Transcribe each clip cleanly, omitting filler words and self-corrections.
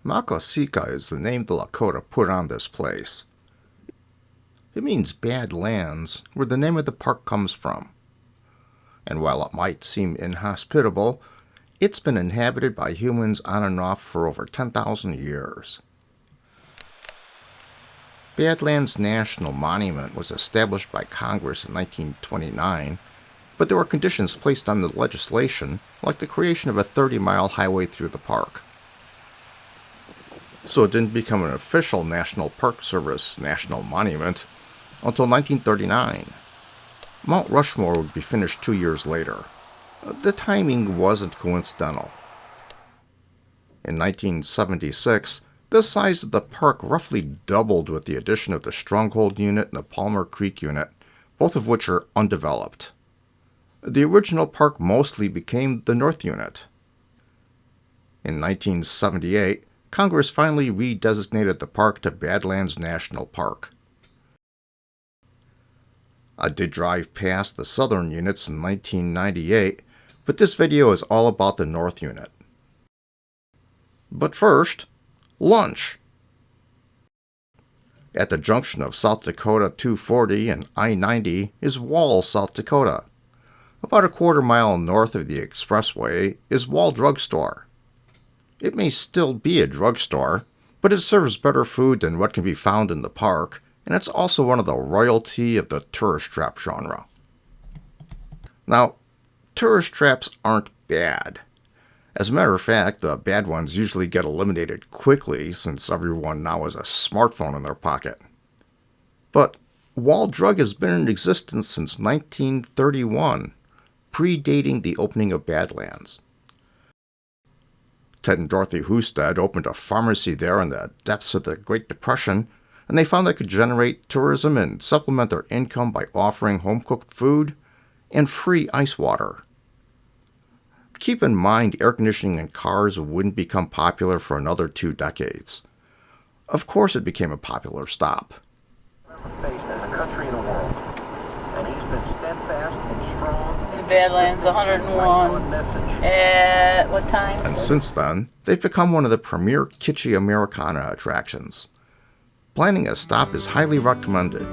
Makosika is the name the Lakota put on this place. It means Badlands, where the name of the park comes from. And while it might seem inhospitable, it's been inhabited by humans on and off for over 10,000 years. Badlands National Monument was established by Congress in 1929, but there were conditions placed on the legislation, like the creation of a 30-mile highway through the park. So it didn't become an official National Park Service national monument until 1939. Mount Rushmore would be finished 2 years later. The timing wasn't coincidental. In 1976, the size of the park roughly doubled with the addition of the Stronghold Unit and the Palmer Creek Unit, both of which are undeveloped. The original park mostly became the North Unit. In 1978, Congress finally redesignated the park to Badlands National Park. I did drive past the Southern units in 1998, but this video is all about the North Unit. But first, lunch. At the junction of South Dakota 240 and I-90 is Wall, South Dakota. About a quarter-mile north of the expressway is Wall Drugstore. It may still be a drugstore, but it serves better food than what can be found in the park, and it's also one of the royalty of the tourist trap genre. Now, tourist traps aren't bad. As a matter of fact, the bad ones usually get eliminated quickly since everyone now has a smartphone in their pocket. But Wall Drug has been in existence since 1931, predating the opening of Badlands. Ted and Dorothy Husted opened a pharmacy there in the depths of the Great Depression, and they found they could generate tourism and supplement their income by offering home-cooked food and free ice water. Keep in mind, air conditioning in cars wouldn't become popular for another 2 decades. Of course it became a popular stop. Badlands 101 at what time? And since then, they've become one of the premier kitschy Americana attractions. Planning a stop is highly recommended.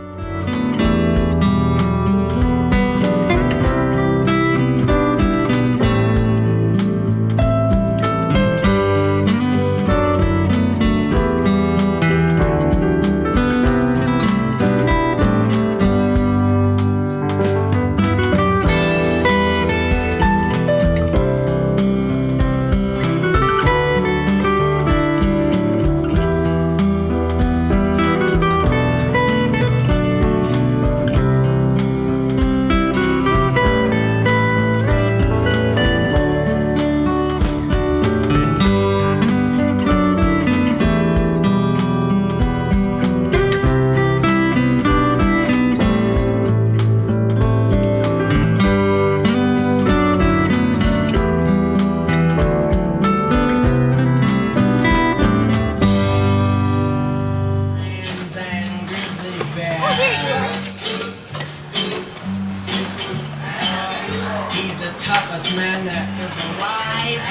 toughest man that is alive.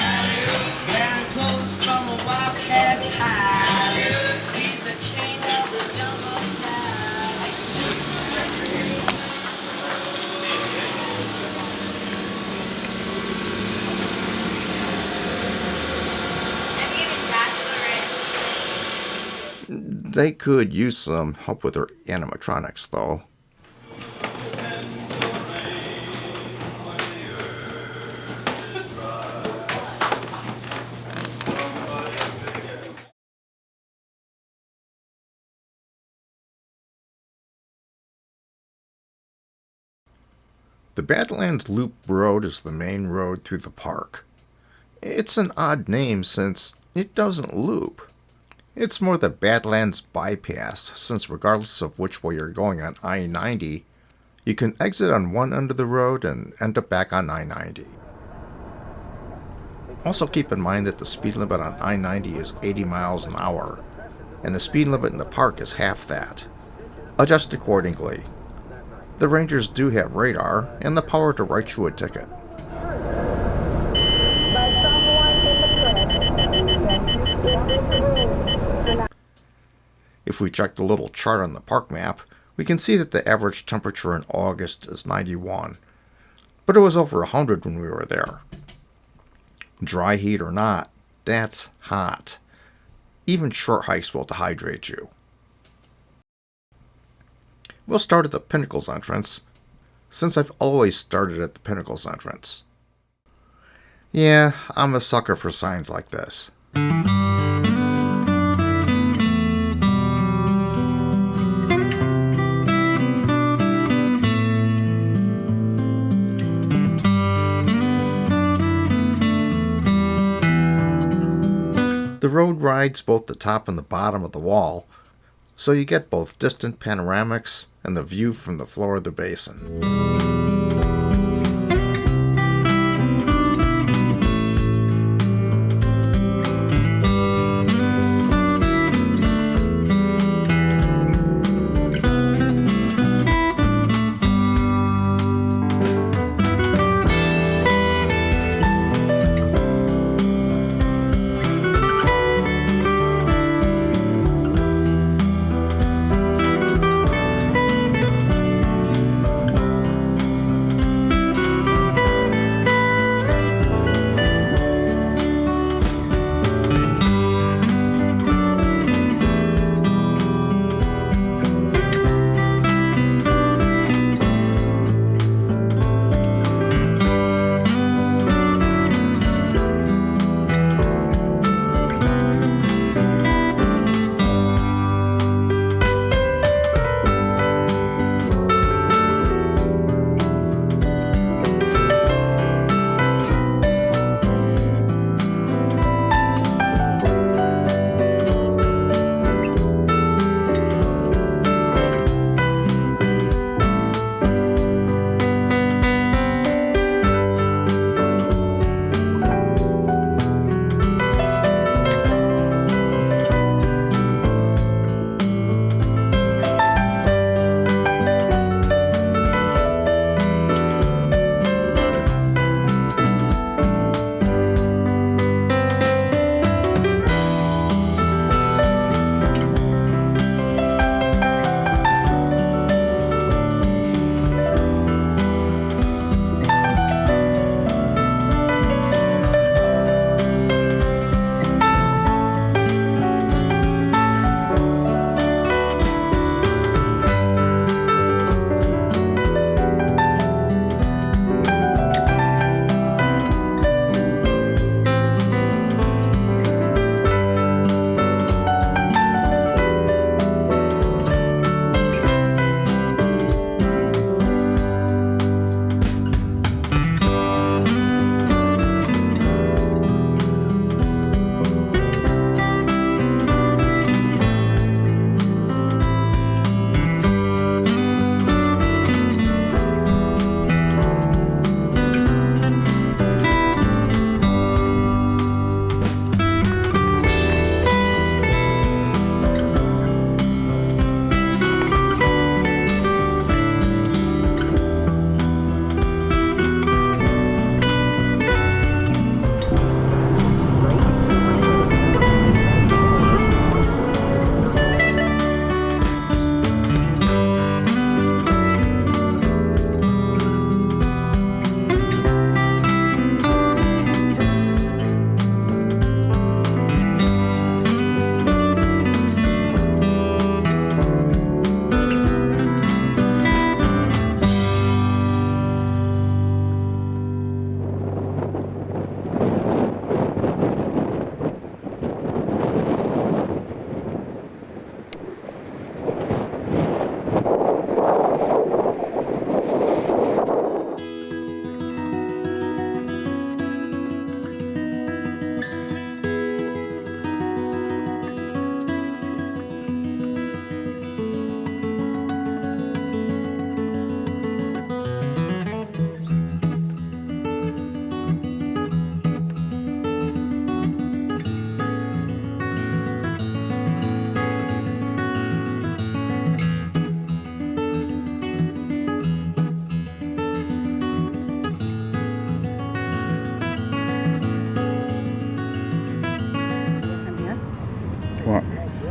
Wearing clothes from a wildcat's hide. He's the king of the jungle jive. They could use some help with their animatronics, though. The Badlands Loop Road is the main road through the park. It's an odd name since it doesn't loop. It's more the Badlands Bypass, since regardless of which way you're going on I-90, you can exit on one end of the road and end up back on I-90. Also keep in mind that the speed limit on I-90 is 80 miles an hour, and the speed limit in the park is half that. Adjust accordingly. The rangers do have radar and the power to write you a ticket. By someone in the press. If we check the little chart on the park map, we can see that the average temperature in August is 91, but it was over 100 when we were there. Dry heat or not, that's hot. Even short hikes will dehydrate you. We'll start at the Pinnacles entrance, since I've always started at the Pinnacles entrance. Yeah, I'm a sucker for signs like this. The road rides both the top and the bottom of the wall, so you get both distant panoramics and the view from the floor of the basin.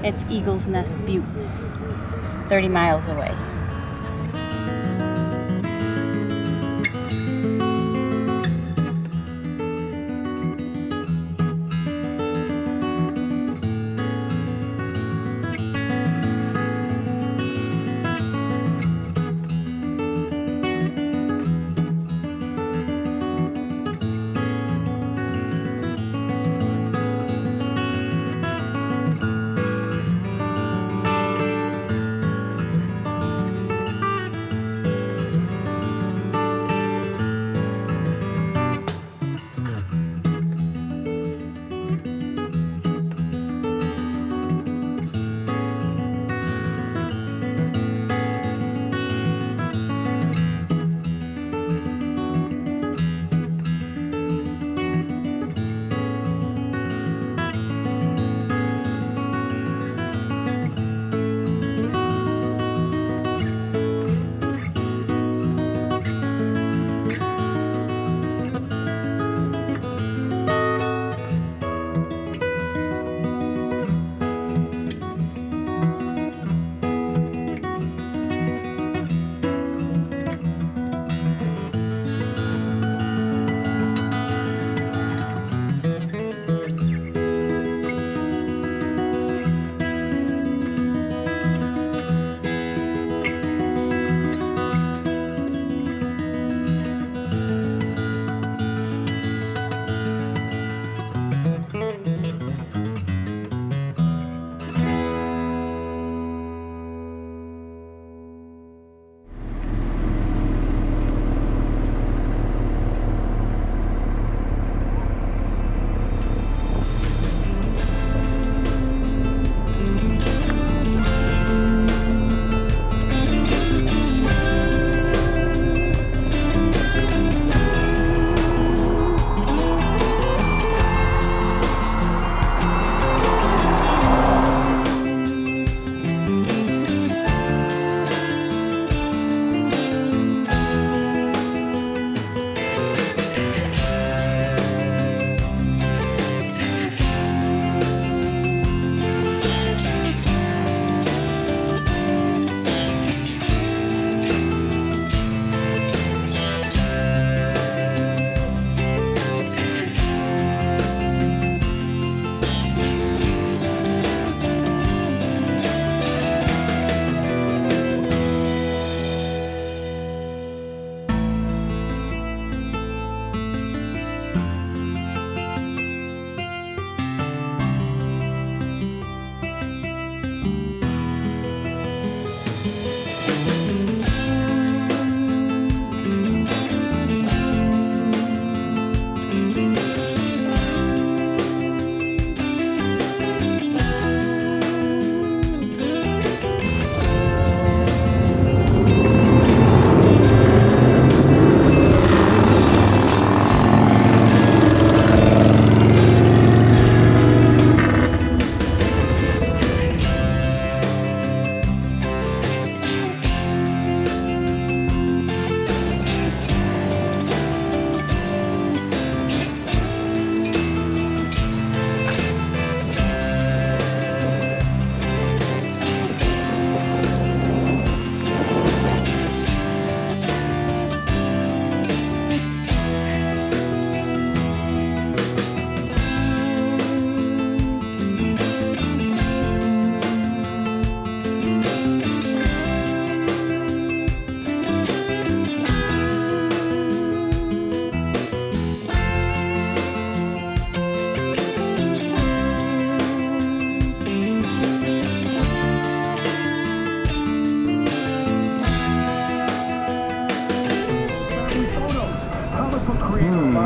It's Eagle's Nest Butte, 30 miles away.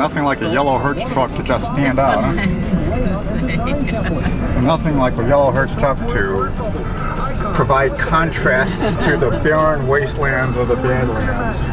Nothing like a yellow Hertz truck to just stand out. That's what I was just gonna say. Nothing like a yellow Hertz truck to provide contrast to the barren wastelands of the Badlands.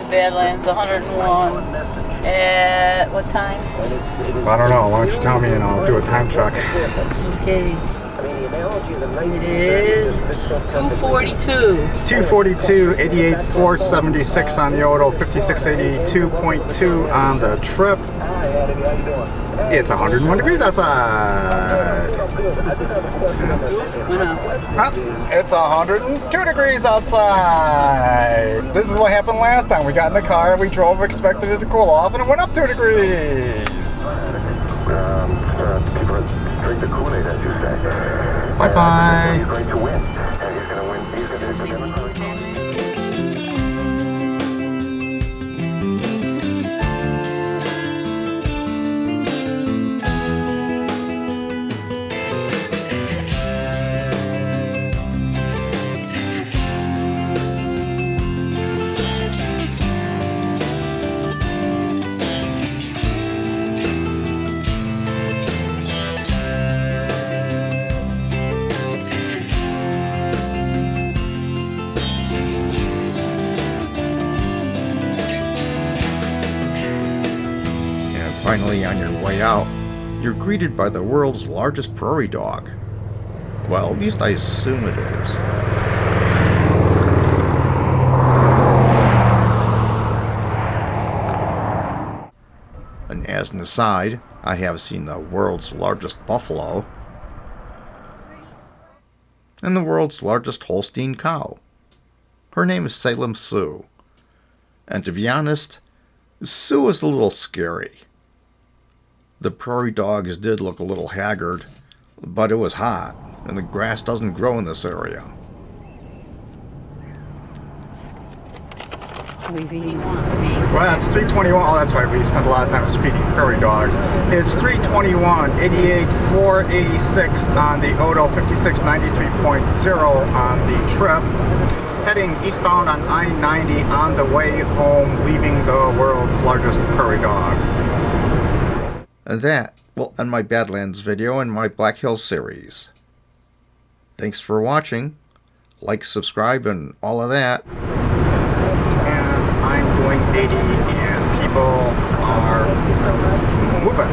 Badlands, 101. At what time? I don't know. Why don't you tell me and I'll do a time check. Okay. It is 2:42. 242, 88, 476 on the auto, 5682.2 on the trip. It's 101 degrees outside. It's 102 degrees outside. This is what happened last time. We got in the car, we drove, expected it to cool off, and it went up 2 degrees. Drink the Kool-Aid, as you say. Bye-bye. He's going to win. And he's going to win. He's going to win. Finally, on your way out, you're greeted by the world's largest prairie dog. Well, at least I assume it is. And as an aside, I have seen the world's largest buffalo and the world's largest Holstein cow. Her name is Salem Sue. And to be honest, Sue is a little scary. The prairie dogs did look a little haggard, but it was hot, and the grass doesn't grow in this area. Well, it's 321. Oh, that's right. We spent a lot of time feeding prairie dogs. It's 321, 88, 486 on the Odo, 5693.0 on the trip. Heading eastbound on I-90 on the way home, leaving the world's largest prairie dog. And that will end my Badlands video and my Black Hills series. Thanks for watching. Like, subscribe, and all of that. And I'm going 80 and people are moving.